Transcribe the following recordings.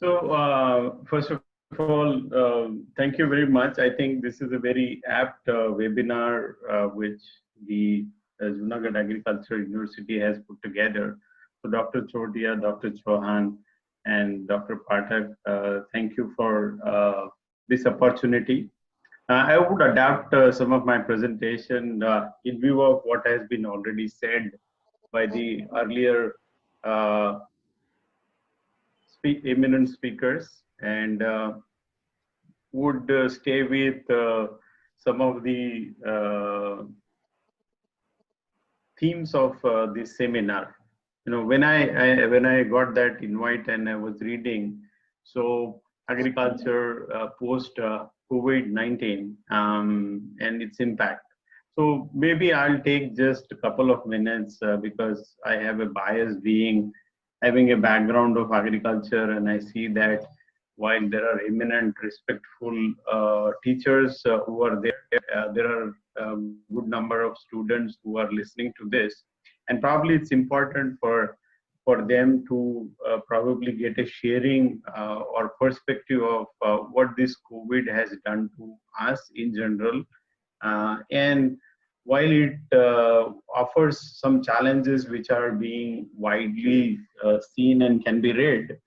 So, first of all, thank you very much. I think this is a very apt webinar which the Junagadh Agriculture University has put together. So, Dr. Chotia, Dr. Chauhan, and Dr. Pathak, thank you for this opportunity. I would adapt some of my presentation in view of what has been already said by the earlier eminent speakers, and would stay with some of the themes of this seminar. You know, when I got that invite and I was reading, so agriculture post COVID-19 and its impact. So maybe I'll take just a couple of minutes because I have a bias being having a background of agriculture, and I see that while there are eminent, respectful teachers who are there are good number of students who are listening to this, and probably it's important for them to probably get a sharing or perspective of what this COVID has done to us in general, and while it offers some challenges which are being widely seen and can be read,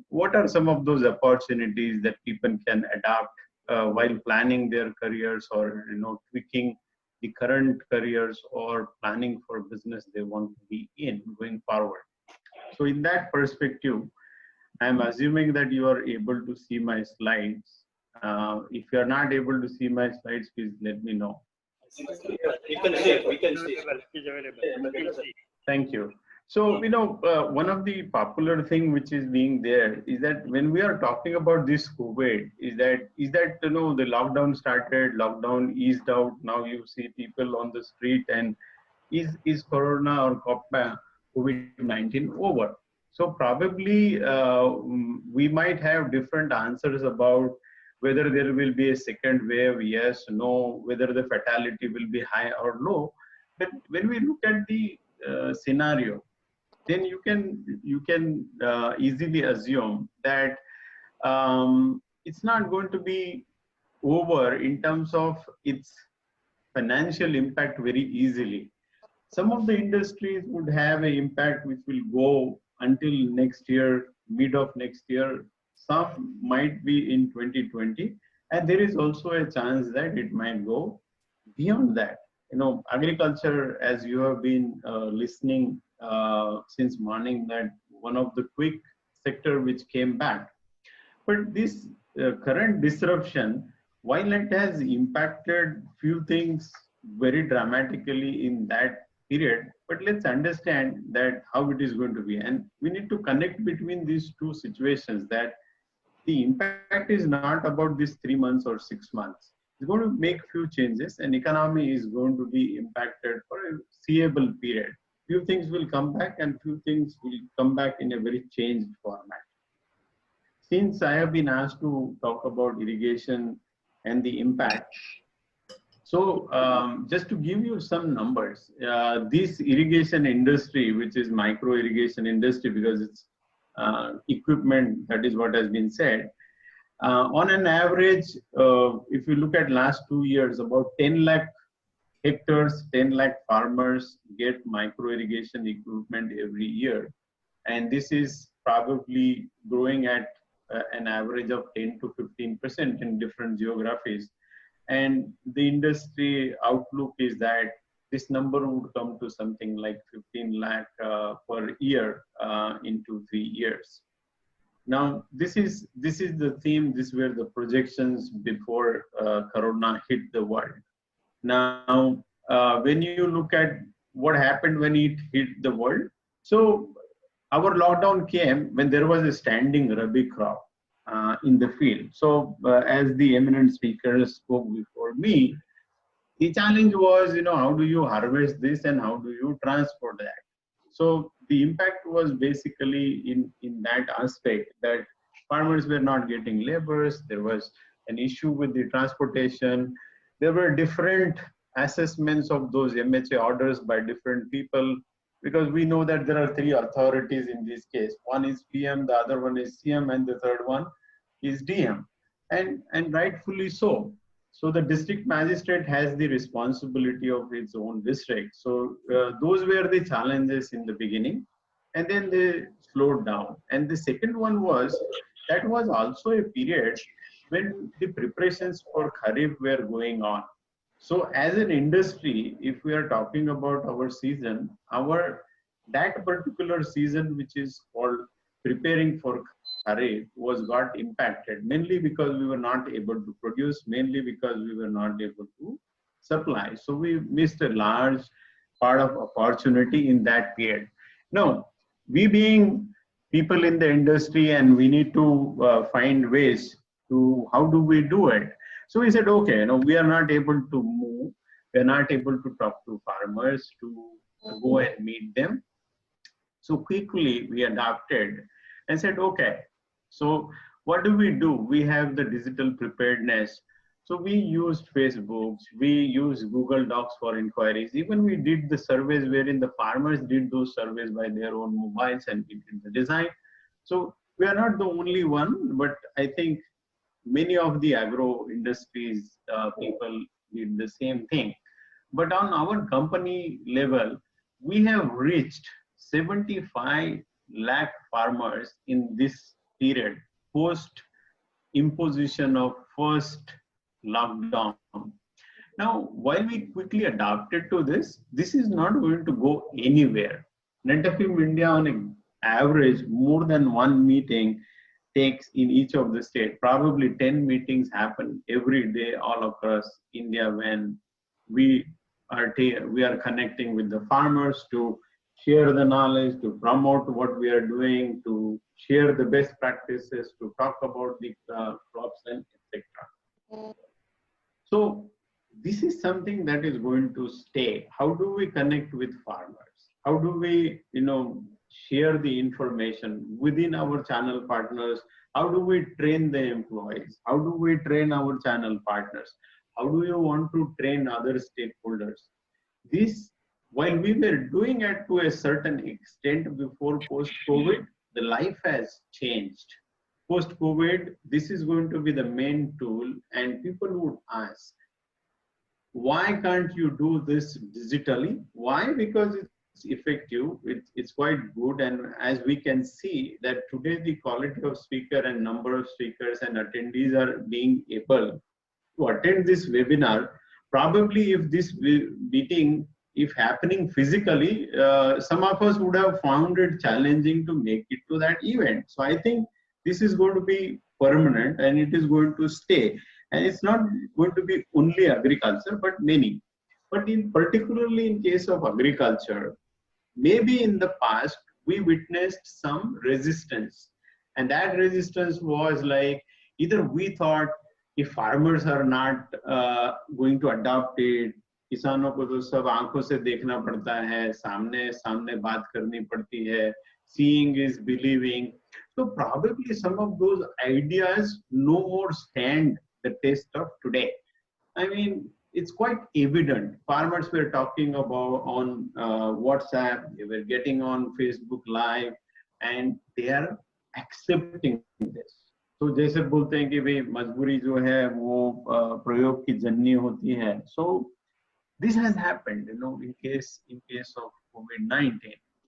what are some of those opportunities that people can adapt while planning their careers, or tweaking the current careers, or planning for business they want to be in going forward? So in that perspective, I'm assuming that you are able to see my slides. If you are not able to see my slides, please let me know. We can see it. We can see it. Thank you. So, one of the popular thing which is being there is that when we are talking about this COVID, is that the lockdown started, lockdown eased out. Now you see people on the street, and is Corona or COVID-19 over? So probably we might have different answers about whether there will be a second wave, yes, no, whether the fatality will be high or low. But when we look at the scenario, then you can easily assume that it's not going to be over in terms of its financial impact very easily. Some of the industries would have an impact which will go until next year, mid of next year. Some might be in 2020, and there is also a chance that it might go beyond that. Agriculture, as you have been listening since morning, that one of the quick sector which came back. But this current disruption, while it has impacted few things very dramatically in that period, but let's understand that how it is going to be, and we need to connect between these two situations, that the impact is not about this 3 months or 6 months. It's going to make few changes, and economy is going to be impacted for a seeable period. Few things will come back, and few things will come back in a very changed format. Since I have been asked to talk about irrigation and the impact, so just to give you some numbers, this irrigation industry, which is micro irrigation industry, because it's equipment, that is what has been said. On an average, if you look at last 2 years, about 10 lakh hectares, 10 lakh farmers get micro irrigation equipment every year. And this is probably growing at an average of 10 to 15% in different geographies. And the industry outlook is that this number would come to something like 15 lakh per year in 2-3 years. Now, this is the theme. These were the projections before Corona hit the world. Now, when you look at what happened when it hit the world, so our lockdown came when there was a standing rabi crop in the field. So, as the eminent speakers spoke before me, the challenge was, how do you harvest this and how do you transport that? So the impact was basically in that aspect, that farmers were not getting laborers. There was an issue with the transportation. There were different assessments of those MHA orders by different people. because we know that there are three authorities in this case. One is PM, the other one is CM, and the third one is DM, and rightfully so. So the district magistrate has the responsibility of its own district. So those were the challenges in the beginning, and then they slowed down. And the second one was that was also a period when the preparations for Kharif were going on. So as an industry, if we are talking about our season, that particular season, which is called preparing for Kharif, was got impacted, mainly because we were not able to produce, mainly because we were not able to supply. So we missed a large part of opportunity in that period. Now, we being people in the industry, and we need to find ways to how do we do it. So we said, okay, we are not able to move, we are not able to talk to farmers to go and meet them. So quickly we adapted and said, okay, so what do? We have the digital preparedness. So we used Facebooks, we used Google Docs for inquiries. Even we did the surveys wherein the farmers did those surveys by their own mobiles, and we did the design. So we are not the only one, but I think many of the agro industries people did the same thing. But on our company level, we have reached 75 lakh farmers in this period post imposition of first lockdown. Now, while we quickly adapted to this is not going to go anywhere. Netafim India, on an average, more than one meeting takes in each of the states. Probably 10 meetings happen every day all across India when we are connecting with the farmers to share the knowledge, to promote what we are doing, to share the best practices, to talk about the crops and etc. So this is something that is going to stay. How do we connect with farmers? How do we, share the information within our channel partners? How do we train the employees? How do we train our channel partners? How do you want to train other stakeholders? This, while we were doing it to a certain extent before post-COVID, the life has changed. Post-COVID, this is going to be the main tool, and people would ask, why can't you do this digitally? Why? Because it's effective, it's quite good, and as we can see that today the quality of speaker and number of speakers and attendees are being able to attend this webinar. Probably if this meeting, if happening physically, some of us would have found it challenging to make it to that event. So I think this is going to be permanent, and it is going to stay. And it's not going to be only agriculture, but many. But particularly in case of agriculture, maybe in the past, we witnessed some resistance. And that resistance was like, either we thought if farmers are not going to adopt it, किसानों को तो सब आंखों से देखना पड़ता है, सामने सामने बात करनी पड़ती है, seeing is believing. So probably some of those ideas no more stand the test of today. I mean, it's quite evident. Farmers were talking about on WhatsApp, they were getting on Facebook Live, and they are accepting this. तो जैसे बोलते हैं कि भाई मजबूरी जो है वो प्रयोग की जननी होती है. So this has happened, in case of COVID-19.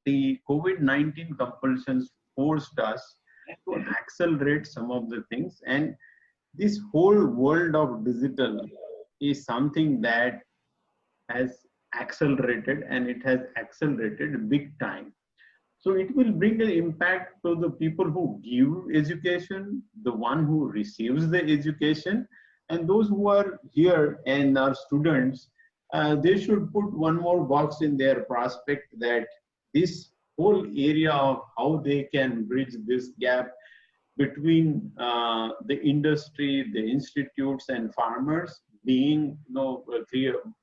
The COVID-19 compulsions forced us to accelerate some of the things, and this whole world of digital is something that has accelerated, and it has accelerated big time. So it will bring an impact to the people who give education, the one who receives the education, and those who are here and are students. They should put one more box in their prospect that this whole area of how they can bridge this gap between the industry, the institutes, and farmers, being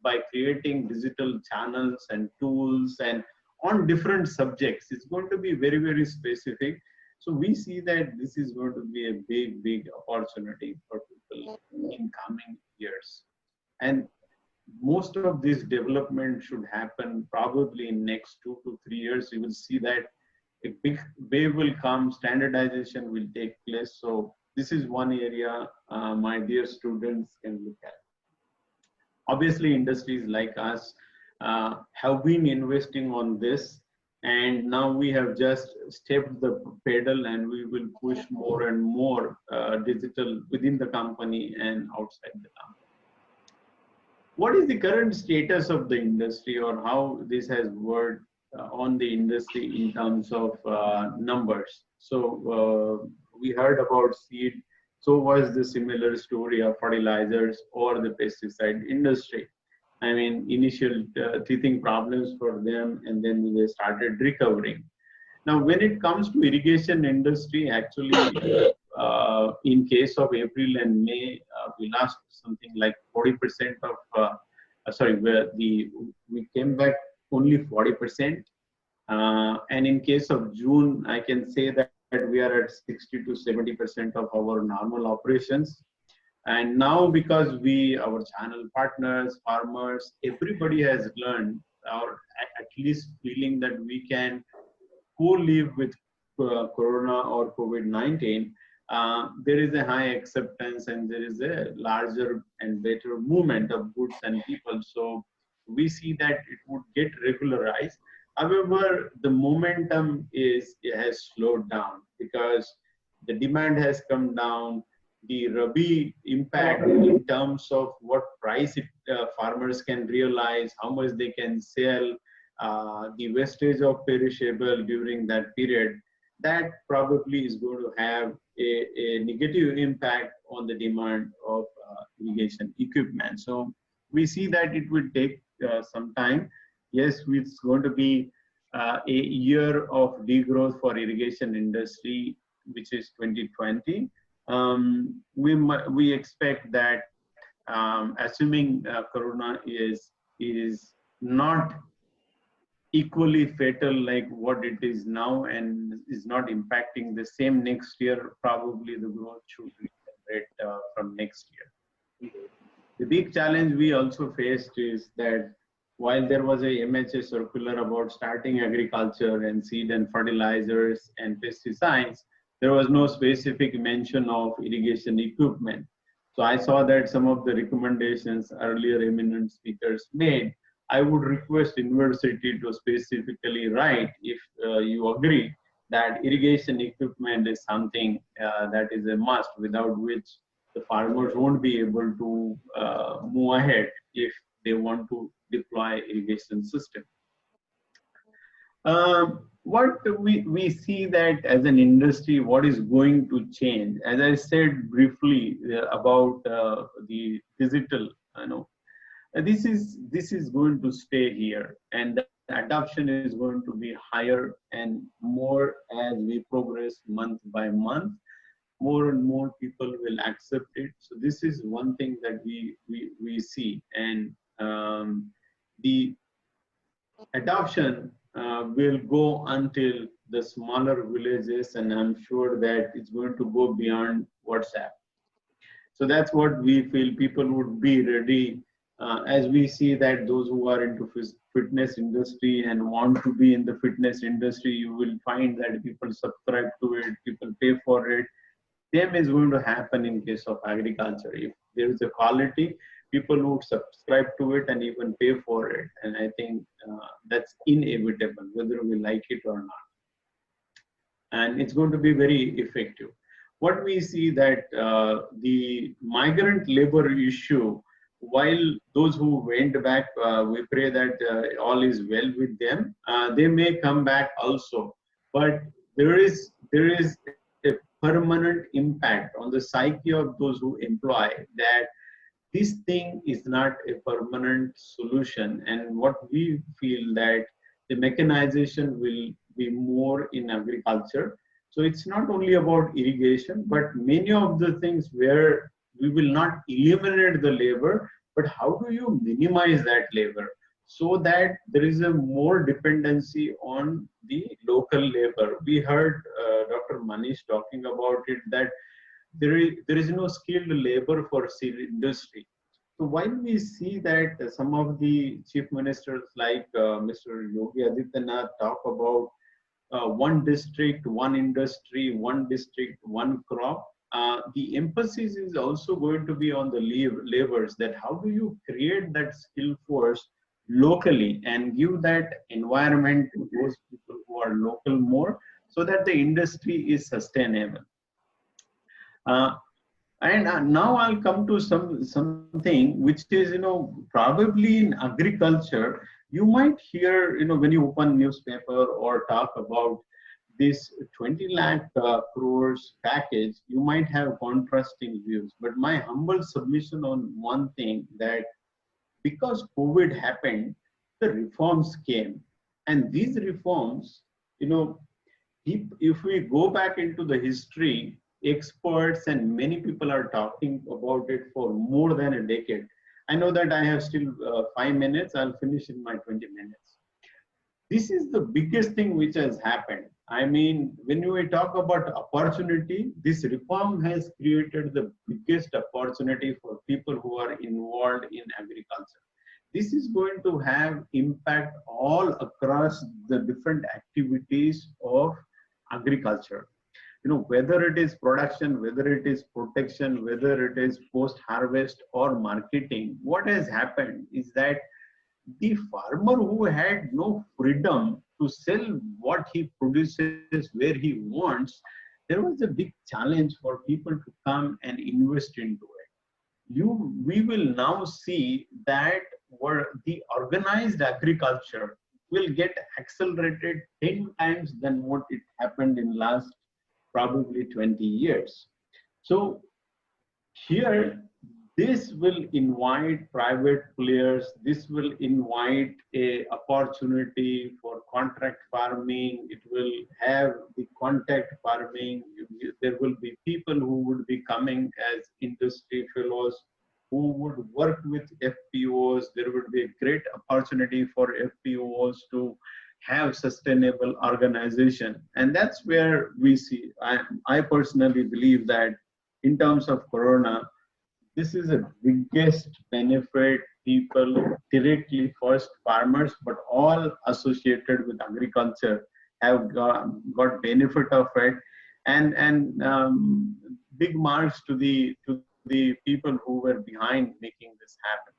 by creating digital channels and tools and on different subjects. It's going to be very, very specific. So we see that this is going to be a big, big opportunity for people in coming years. And most of this development should happen probably in next 2 to 3 years. You will see that a big wave will come, standardization will take place. So this is one area my dear students can look at. Obviously, industries like us have been investing on this, and now we have just stepped the pedal and we will push more and more digital within the company and outside the company. What is the current status of the industry, or how this has worked on the industry in terms of numbers? So we heard about seed. So was the similar story of fertilizers or the pesticide industry? I mean, initial teething problems for them, and then they started recovering. Now, when it comes to irrigation industry, actually, in case of April and May, we lost something like 40% of, sorry, we came back only 40%. And in case of June, I can say that we are at 60 to 70% of our normal operations. And now, because our channel partners, farmers, everybody has learned, or at least feeling that we can co-live with Corona or COVID-19, there is a high acceptance and there is a larger and better movement of goods and people. So we see that it would get regularized. However, the momentum has slowed down because the demand has come down. The Rabi impact in terms of what price farmers can realize, how much they can sell, the wastage of perishable during that period, that probably is going to have a negative impact on the demand of irrigation equipment. So we see that it will take some time. Yes, it's going to be a year of degrowth for irrigation industry, which is 2020. We expect that, assuming Corona is not equally fatal like what it is now and is not impacting the same next year, probably the growth should regenerate from next year. The big challenge we also faced is that while there was a MHA circular about starting agriculture and seed and fertilizers and pesticides, there was no specific mention of irrigation equipment. So I saw that some of the recommendations earlier eminent speakers made. I would request university to specifically write, if you agree, that irrigation equipment is something that is a must, without which the farmers won't be able to move ahead if they want to deploy irrigation system. What we see that as an industry, what is going to change? As I said briefly about the digital, this is going to stay here, and the adoption is going to be higher and more as we progress month by month. More and more people will accept it. So this is one thing that we see, and the adoption will go until the smaller villages, and I'm sure that it's going to go beyond WhatsApp. So that's what we feel people would be ready. As we see that those who are into fitness industry and want to be in the fitness industry, you will find that people subscribe to it, people pay for it. Same is going to happen in case of agriculture. If there is a quality, people would subscribe to it and even pay for it. And I think that's inevitable, whether we like it or not. And it's going to be very effective. What we see that the migrant labor issue, while those who went back, we pray that all is well with them. They may come back also, but there is a permanent impact on the psyche of those who employ, that this thing is not a permanent solution. And what we feel that the mechanization will be more in agriculture. So it's not only about irrigation, but many of the things where we will not eliminate the labor, but how do you minimize that labor so that there is a more dependency on the local labor. We heard Dr. Manish talking about it, that there is no skilled labor for seed industry. So while we see that some of the chief ministers like Mr. Yogi Adityanath talk about one district, one industry, one district, one crop, the emphasis is also going to be on the labors, that how do you create that skill force locally and give that environment to those people who are local more, so that the industry is sustainable. Uh, and now I'll come to something which is, probably in agriculture, you might hear, when you open newspaper or talk about this 20 lakh crores package, you might have contrasting views. But my humble submission on one thing, that because COVID happened, the reforms came. And these reforms, you know, if we go back into the history, experts and many people are talking about it for more than a decade. I know that I have still 5 minutes. I'll finish in my 20 minutes. This is the biggest thing which has happened. I mean, when we talk about opportunity, this reform has created the biggest opportunity for people who are involved in agriculture. This is going to have impact all across the different activities of agriculture. Whether it is production, whether it is protection, whether it is post harvest or marketing, what has happened is that the farmer who had no freedom to sell what he produces where he wants, there was a big challenge for people to come and invest into it. We will now see that where the organized agriculture will get accelerated 10 times than what it happened in last probably 20 years. So here, this will invite private players. This will invite a opportunity for contract farming. It will have the contact farming. There will be people who would be coming as industry fellows who would work with FPOs. There would be a great opportunity for FPOs to have sustainable organization. And that's where we see, I personally believe that in terms of Corona, this is the biggest benefit people directly, first farmers, but all associated with agriculture have got benefit of it, and big marks to the people who were behind making this happen.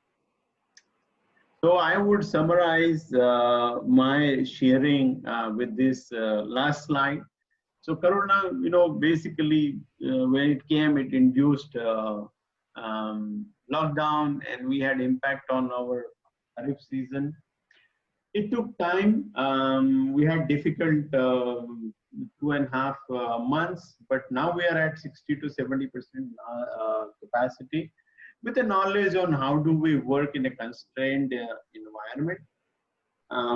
So I would summarize my sharing with this last slide. So Corona, basically when it came, it induced lockdown, and we had impact on our Kharif season. It took time. We had difficult 2.5 months, but now we are at 60 to 70% capacity, with a knowledge on how do we work in a constrained environment.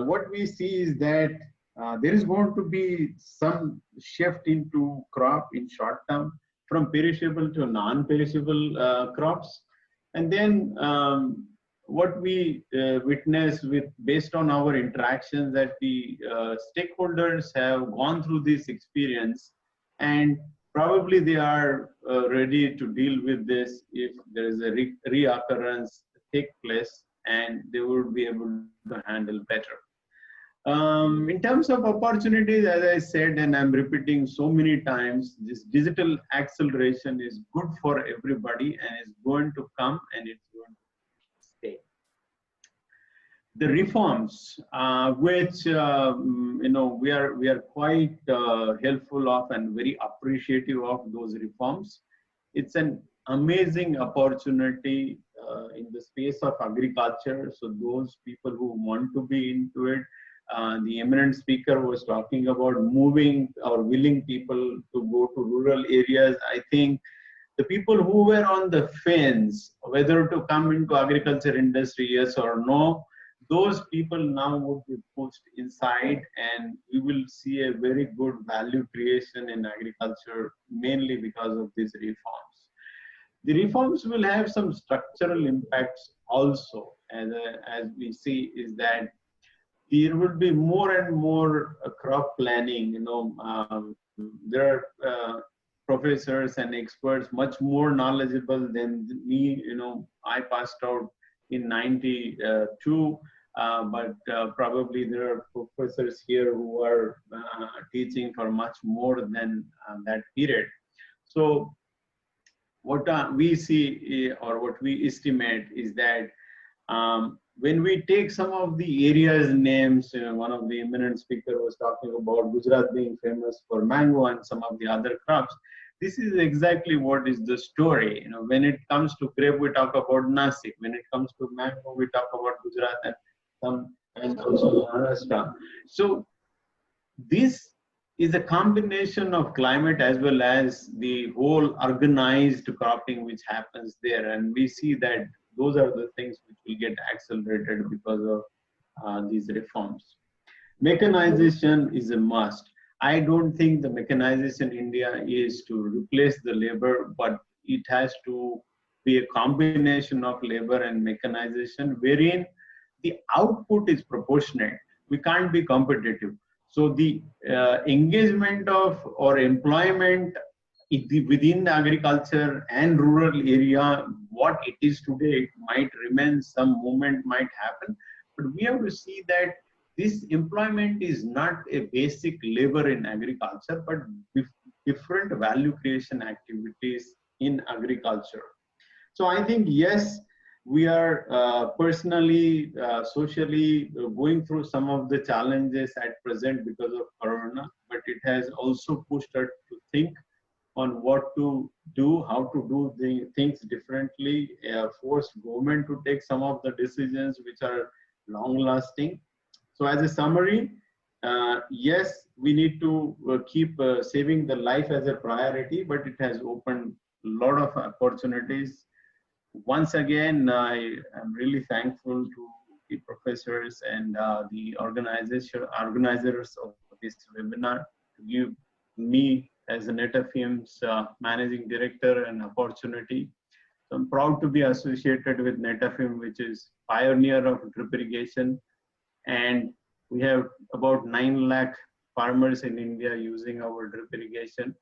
What we see is that there is going to be some shift into crop in short term, from perishable to non-perishable crops. And then what we witness with, based on our interactions, that the stakeholders have gone through this experience, and probably they are ready to deal with this if there is a reoccurrence take place, and they would be able to handle better. In terms of opportunities, as I said, and I'm repeating so many times, this digital acceleration is good for everybody and is going to come, and it's going to stay. The reforms, which we are quite helpful of and very appreciative of those reforms. It's an amazing opportunity in the space of agriculture. So those people who want to be into it, the eminent speaker was talking about moving or willing people to go to rural areas. I think the people who were on the fence, whether to come into agriculture industry, yes or no, those people now would be pushed inside, and we will see a very good value creation in agriculture, mainly because of these reforms. The reforms will have some structural impacts also, as we see, is that there will be more and more crop planning. There are professors and experts much more knowledgeable than me. I passed out in 92, but probably there are professors here who are teaching for much more than that period. So what we see or what we estimate is that when we take some of the areas names, one of the eminent speaker was talking about Gujarat being famous for mango and some of the other crops. This is exactly what is the story. When it comes to grape, we talk about Nasik. When it comes to mango, we talk about Gujarat and also Maharashtra. So this is a combination of climate as well as the whole organized cropping which happens there, and we see that those are the things which will get accelerated because of these reforms. Mechanization is a must. I don't think the mechanization in India is to replace the labor, but it has to be a combination of labor and mechanization wherein the output is proportionate. We can't be competitive. So the engagement of or employment within agriculture and rural area, what it is today might remain, some movement might happen, but we have to see that this employment is not a basic labor in agriculture, but different value creation activities in agriculture. So I think, yes, we are personally, socially going through some of the challenges at present because of Corona, but it has also pushed us to think on what to do, how to do the things differently, force government to take some of the decisions which are long lasting. So as a summary, yes, we need to keep saving the life as a priority, but it has opened a lot of opportunities. Once again, I am really thankful to the professors and the organizers of this webinar to give me as a Netafim's managing director an opportunity. So I'm proud to be associated with Netafim, which is pioneer of drip irrigation, and we have about 9 lakh farmers in India using our drip irrigation.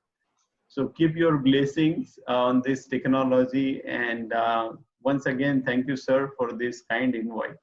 So keep your blessings on this technology. And once again, thank you, sir, for this kind invite.